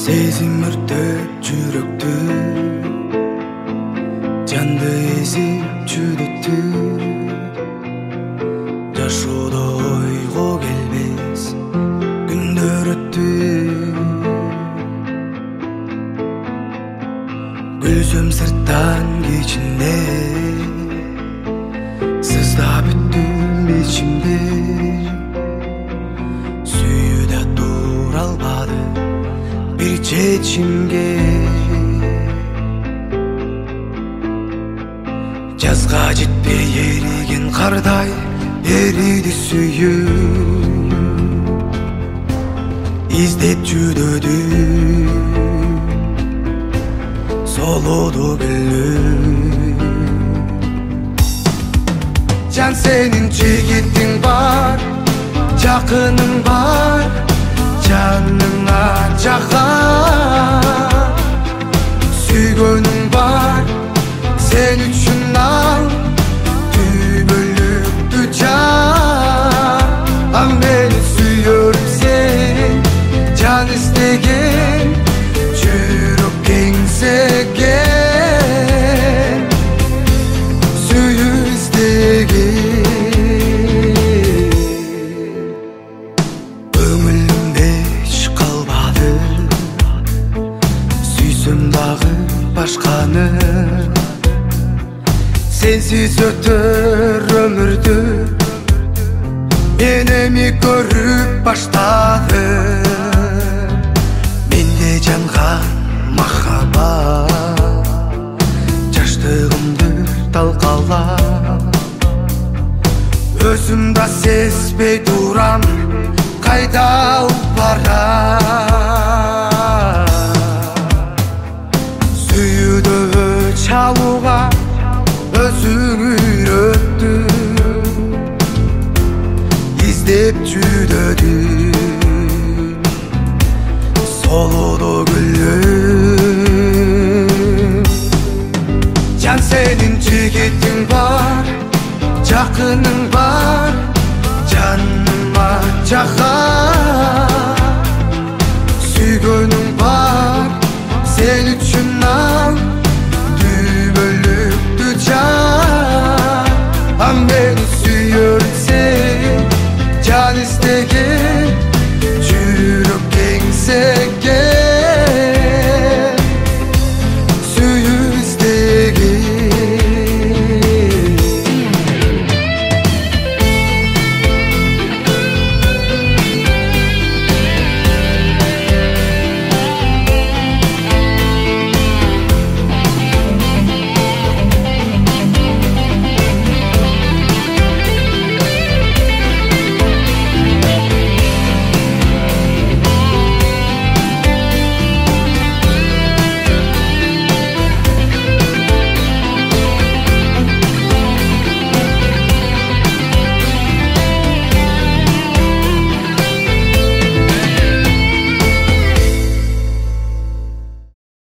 Сезим өртөп жүрөктү, жанды эзип жүдөттү. Жашоодо ойго келбес күндөр өттү. Гүлсөм сырттан кечинде, сыздап бүттүм ичимде. Сүйүүдө тура албады bir чечимге. Жазга жетпей эриген кардай эриди сүйүү. Издеп жүдөдү солоду гүлү. Жан сенин жигитиң бар, жакының бар, жаныңа жакан. Сүйгөнүң бар, сен үчүн ал түбөлүктү жан. А мени сүйөрүм сен, жан издеген, жүрөк кеңсеген, сүйүү издеген. Көңүлүмдө эч калбады, сүйсөм дагы башканы. Сенсиз өтөр өмүрдү энеми көрүп баштадым. Менде жанган махаббат жаштыгымды талкалап, өзүм да сезбей турам кайда барам. Сүйүүдө өч алууга өзүң үйрөттүң, издеп жүдөдү солодо гүлү. Жан сенин жигитиң бар, жакының бар, жаныма жакан. Сүйгөнүң бар, сен үчүн